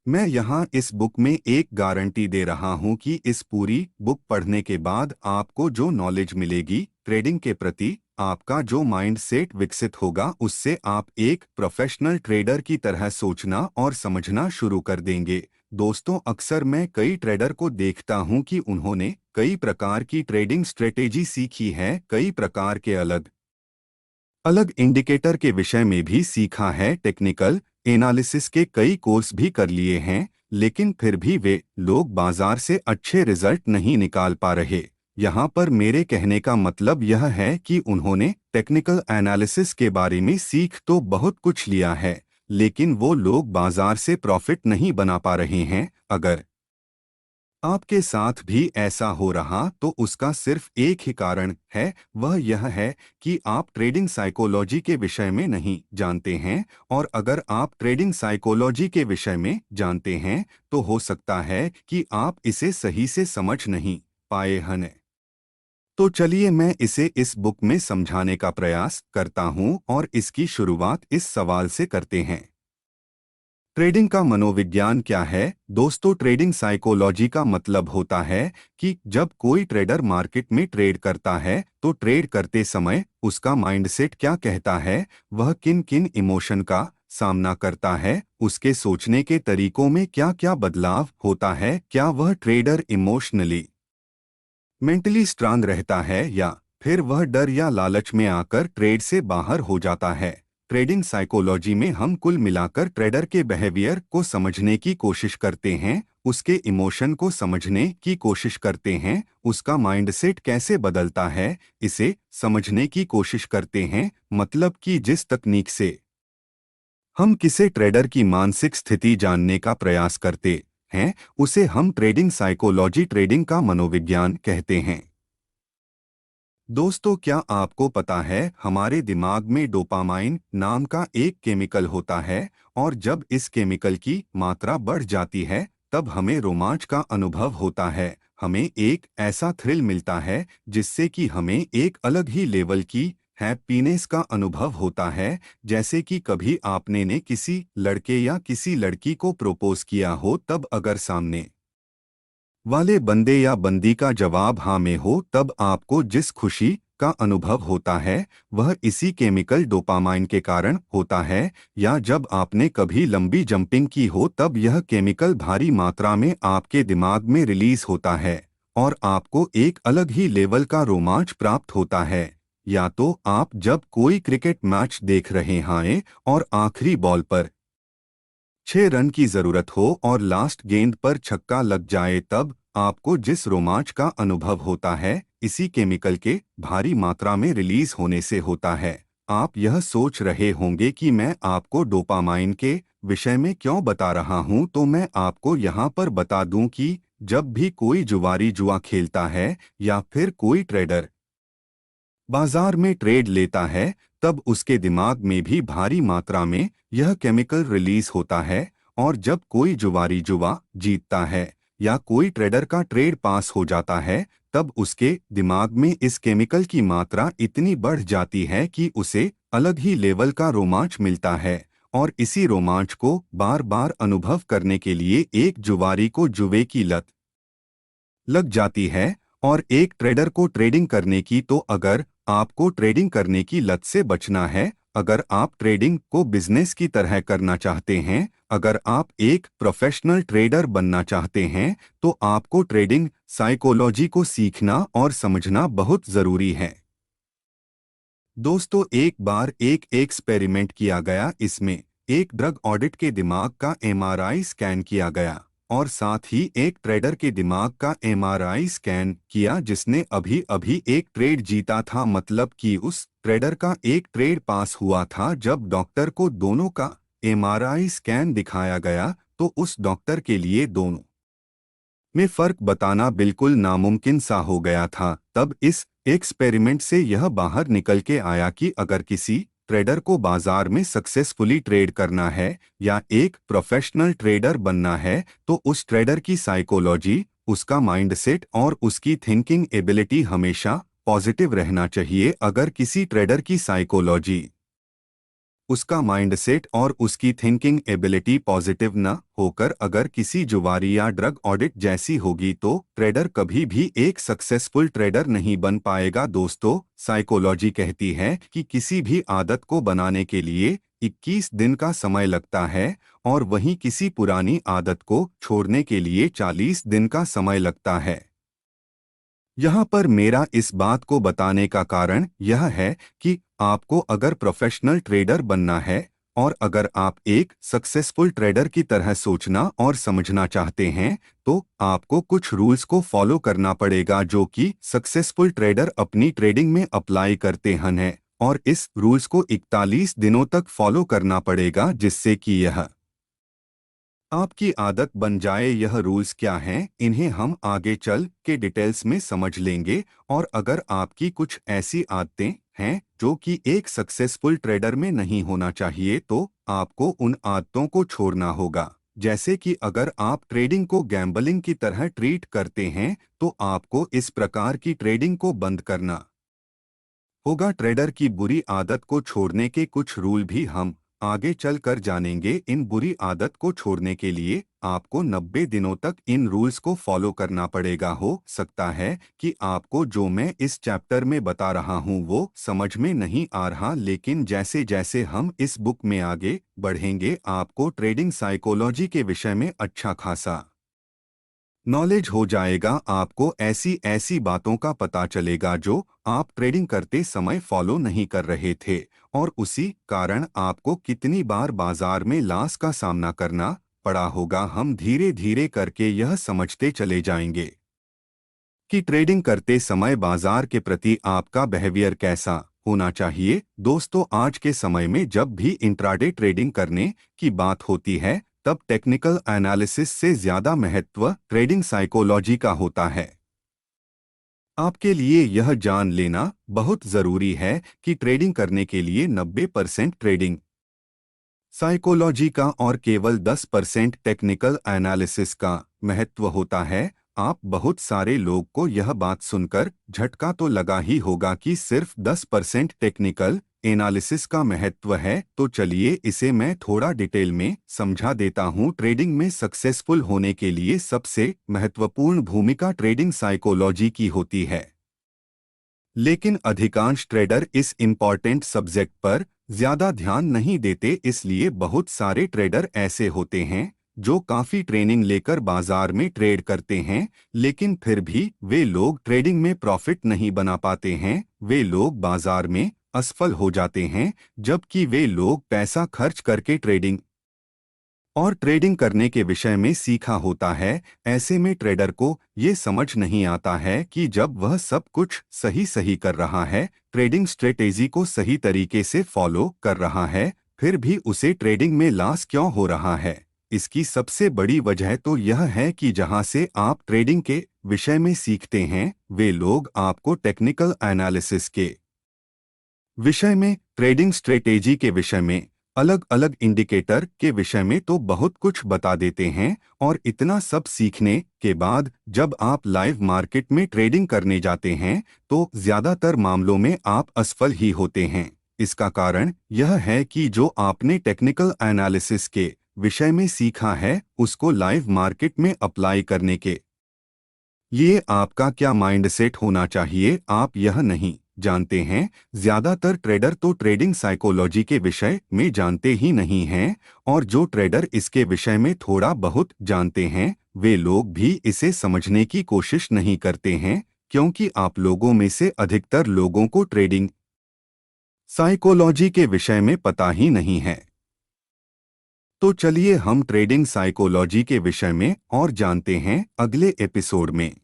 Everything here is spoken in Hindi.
मैं यहाँ इस बुक में एक गारंटी दे रहा हूँ कि इस पूरी बुक पढ़ने के बाद आपको जो नॉलेज मिलेगी ट्रेडिंग के प्रति, आपका जो माइंड सेट विकसित होगा, उससे आप एक प्रोफेशनल ट्रेडर की तरह सोचना और समझना शुरू कर देंगे। दोस्तों, अक्सर मैं कई ट्रेडर को देखता हूँ कि उन्होंने कई प्रकार की ट्रेडिंग स्ट्रेटेजी सीखी है, कई प्रकार के अलग अलग इंडिकेटर के विषय में भी सीखा है, टेक्निकल एनालिसिस के कई कोर्स भी कर लिए हैं, लेकिन फिर भी वे लोग बाजार से अच्छे रिजल्ट नहीं निकाल पा रहे। यहाँ पर मेरे कहने का मतलब यह है कि उन्होंने टेक्निकल एनालिसिस के बारे में सीख तो बहुत कुछ लिया है, लेकिन वो लोग बाजार से प्रॉफिट नहीं बना पा रहे हैं। अगर आपके साथ भी ऐसा हो रहा तो उसका सिर्फ एक ही कारण है, वह यह है कि आप ट्रेडिंग साइकोलॉजी के विषय में नहीं जानते हैं। और अगर आप ट्रेडिंग साइकोलॉजी के विषय में जानते हैं तो हो सकता है कि आप इसे सही से समझ नहीं पाए हैं। तो चलिए मैं इसे इस बुक में समझाने का प्रयास करता हूं और इसकी शुरुआत इस सवाल से करते हैं। ट्रेडिंग का मनोविज्ञान क्या है? दोस्तों, ट्रेडिंग साइकोलॉजी का मतलब होता है कि जब कोई ट्रेडर मार्केट में ट्रेड करता है तो ट्रेड करते समय उसका माइंडसेट क्या कहता है, वह किन किन इमोशन का सामना करता है, उसके सोचने के तरीकों में क्या क्या बदलाव होता है, क्या वह ट्रेडर इमोशनली मेंटली स्ट्रांग रहता है या फिर वह डर या लालच में आकर ट्रेड से बाहर हो जाता है। ट्रेडिंग साइकोलॉजी में हम कुल मिलाकर ट्रेडर के बिहेवियर को समझने की कोशिश करते हैं, उसके इमोशन को समझने की कोशिश करते हैं, उसका माइंडसेट कैसे बदलता है इसे समझने की कोशिश करते हैं। मतलब कि जिस तकनीक से हम किसी ट्रेडर की मानसिक स्थिति जानने का प्रयास करते हैं, उसे हम ट्रेडिंग साइकोलॉजी, ट्रेडिंग का मनोविज्ञान कहते हैं। दोस्तों, क्या आपको पता है हमारे दिमाग में डोपामाइन नाम का एक केमिकल होता है, और जब इस केमिकल की मात्रा बढ़ जाती है तब हमें रोमांच का अनुभव होता है, हमें एक ऐसा थ्रिल मिलता है जिससे कि हमें एक अलग ही लेवल की हैप्पीनेस का अनुभव होता है। जैसे कि कभी आपने ने किसी लड़के या किसी लड़की को प्रपोज किया हो, तब अगर सामने वाले बंदे या बंदी का जवाब हाँ में हो तब आपको जिस खुशी का अनुभव होता है वह इसी केमिकल डोपामाइन के कारण होता है। या जब आपने कभी लंबी जंपिंग की हो तब यह केमिकल भारी मात्रा में आपके दिमाग में रिलीज होता है और आपको एक अलग ही लेवल का रोमांच प्राप्त होता है। या तो आप जब कोई क्रिकेट मैच देख रहे हैं और आखिरी बॉल पर 6 रन की जरूरत हो और लास्ट गेंद पर छक्का लग जाए, तब आपको जिस रोमांच का अनुभव होता है इसी केमिकल के भारी मात्रा में रिलीज होने से होता है। आप यह सोच रहे होंगे कि मैं आपको डोपामाइन के विषय में क्यों बता रहा हूं, तो मैं आपको यहां पर बता दूं कि जब भी कोई जुआरी जुआ खेलता है या फिर कोई ट्रेडर बाजार में ट्रेड लेता है, तब उसके दिमाग में भी भारी मात्रा में यह केमिकल रिलीज होता है। और जब कोई जुआरी जुआ जीतता है या कोई ट्रेडर का ट्रेड पास हो जाता है, तब उसके दिमाग में इस केमिकल की मात्रा इतनी बढ़ जाती है कि उसे अलग ही लेवल का रोमांच मिलता है। और इसी रोमांच को बार बार अनुभव करने के लिए एक जुआरी को जुए की लत लग जाती है। और एक ट्रेडर को ट्रेडिंग करने की, तो अगर आपको ट्रेडिंग करने की लत से बचना है, अगर आप ट्रेडिंग को बिजनेस की तरह करना चाहते हैं, अगर आप एक प्रोफेशनल ट्रेडर बनना चाहते हैं, तो आपको ट्रेडिंग साइकोलॉजी को सीखना और समझना बहुत जरूरी है। दोस्तों, एक बार एक एक्सपेरिमेंट किया गया, इसमें एक ड्रग ऑडिट के दिमाग का एमआरआई स्कैन किया गया और साथ ही एक ट्रेडर के दिमाग का एमआरआई स्कैन किया जिसने अभी अभी एक ट्रेड जीता था। मतलब कि उस ट्रेडर का एक ट्रेड पास हुआ था। जब डॉक्टर को दोनों का एमआरआई स्कैन दिखाया गया तो उस डॉक्टर के लिए दोनों में फर्क बताना बिल्कुल नामुमकिन सा हो गया था। तब इस एक्सपेरिमेंट से यह बाहर निकल के आया कि अगर किसी ट्रेडर को बाजार में सक्सेसफुली ट्रेड करना है या एक प्रोफेशनल ट्रेडर बनना है, तो उस ट्रेडर की साइकोलॉजी, उसका माइंडसेट और उसकी थिंकिंग एबिलिटी हमेशा पॉजिटिव रहना चाहिए। अगर किसी ट्रेडर की साइकोलॉजी उसका माइंडसेट और उसकी थिंकिंग एबिलिटी पॉजिटिव न होकर अगर किसी जुआरी या ड्रग ऑडिट जैसी होगी तो ट्रेडर कभी भी एक सक्सेसफुल ट्रेडर नहीं बन पाएगा। दोस्तों, साइकोलॉजी कहती है कि किसी भी आदत को बनाने के लिए 21 दिन का समय लगता है और वहीं किसी पुरानी आदत को छोड़ने के लिए 40 दिन का समय लगता है। यहाँ पर मेरा इस बात को बताने का कारण यह है कि आपको अगर प्रोफेशनल ट्रेडर बनना है और अगर आप एक सक्सेसफुल ट्रेडर की तरह सोचना और समझना चाहते हैं तो आपको कुछ रूल्स को फॉलो करना पड़ेगा जो कि सक्सेसफुल ट्रेडर अपनी ट्रेडिंग में अप्लाई करते हैं और इस रूल्स को 41 दिनों तक फॉलो करना पड़ेगा जिससे कि यह आपकी आदत बन जाए। यह रूल्स क्या हैं, इन्हें हम आगे चल के डिटेल्स में समझ लेंगे। और अगर आपकी कुछ ऐसी आदतें हैं जो कि एक सक्सेसफुल ट्रेडर में नहीं होना चाहिए तो आपको उन आदतों को छोड़ना होगा। जैसे कि अगर आप ट्रेडिंग को गैम्बलिंग की तरह ट्रीट करते हैं तो आपको इस प्रकार की ट्रेडिंग को बंद करना होगा। ट्रेडर की बुरी आदत को छोड़ने के कुछ रूल भी हम आगे चल कर जानेंगे। इन बुरी आदत को छोड़ने के लिए आपको 90 दिनों तक इन रूल्स को फॉलो करना पड़ेगा। हो सकता है कि आपको जो मैं इस चैप्टर में बता रहा हूं वो समझ में नहीं आ रहा, लेकिन जैसे जैसे हम इस बुक में आगे बढ़ेंगे आपको ट्रेडिंग साइकोलॉजी के विषय में अच्छा खासा नॉलेज हो जाएगा। आपको ऐसी ऐसी बातों का पता चलेगा जो आप ट्रेडिंग करते समय फॉलो नहीं कर रहे थे और उसी कारण आपको कितनी बार बाजार में लॉस का सामना करना पड़ा होगा। हम धीरे धीरे करके यह समझते चले जाएंगे कि ट्रेडिंग करते समय बाजार के प्रति आपका बिहेवियर कैसा होना चाहिए। दोस्तों, आज के समय में जब भी इंट्राडे ट्रेडिंग करने की बात होती है तब टेक्निकल एनालिसिस से ज्यादा महत्व ट्रेडिंग साइकोलॉजी का होता है। आपके लिए यह जान लेना बहुत जरूरी है कि ट्रेडिंग करने के लिए 90% ट्रेडिंग साइकोलॉजी का और केवल 10% टेक्निकल एनालिसिस का महत्व होता है। आप बहुत सारे लोग को यह बात सुनकर झटका तो लगा ही होगा कि सिर्फ 10% टेक्निकल एनालिसिस का महत्व है, तो चलिए इसे मैं थोड़ा डिटेल में समझा देता हूं। ट्रेडिंग में सक्सेसफुल होने के लिए सबसे महत्वपूर्ण भूमिका ट्रेडिंग साइकोलॉजी की होती है, लेकिन अधिकांश ट्रेडर इस इम्पॉर्टेंट सब्जेक्ट पर ज्यादा ध्यान नहीं देते। इसलिए बहुत सारे ट्रेडर ऐसे होते हैं जो काफी ट्रेनिंग लेकर बाजार में ट्रेड करते हैं, लेकिन फिर भी वे लोग ट्रेडिंग में प्रॉफिट नहीं बना पाते हैं। वे लोग बाजार में असफल हो जाते हैं जबकि वे लोग पैसा खर्च करके ट्रेडिंग और ट्रेडिंग करने के विषय में सीखा होता है। ऐसे में ट्रेडर को ये समझ नहीं आता है कि जब वह सब कुछ सही सही कर रहा है, ट्रेडिंग स्ट्रेटेजी को सही तरीके से फॉलो कर रहा है, फिर भी उसे ट्रेडिंग में लॉस क्यों हो रहा है। इसकी सबसे बड़ी वजह तो यह है कि जहां से आप ट्रेडिंग के विषय में सीखते हैं वे लोग आपको टेक्निकल एनालिसिस के विषय में, ट्रेडिंग स्ट्रेटेजी के विषय में, अलग अलग इंडिकेटर के विषय में तो बहुत कुछ बता देते हैं। और इतना सब सीखने के बाद जब आप लाइव मार्केट में ट्रेडिंग करने जाते हैं तो ज्यादातर मामलों में आप असफल ही होते हैं। इसका कारण यह है कि जो आपने टेक्निकल एनालिसिस के विषय में सीखा है उसको लाइव मार्केट में अप्लाई करने के लिए आपका क्या माइंडसेट होना चाहिए आप यह नहीं जानते हैं। ज्यादातर ट्रेडर तो ट्रेडिंग साइकोलॉजी के विषय में जानते ही नहीं हैं और जो ट्रेडर इसके विषय में थोड़ा बहुत जानते हैं वे लोग भी इसे समझने की कोशिश नहीं करते हैं, क्योंकि आप लोगों में से अधिकतर लोगों को ट्रेडिंग साइकोलॉजी के विषय में पता ही नहीं है। तो चलिए हम ट्रेडिंग साइकोलॉजी के विषय में और जानते हैं अगले एपिसोड में।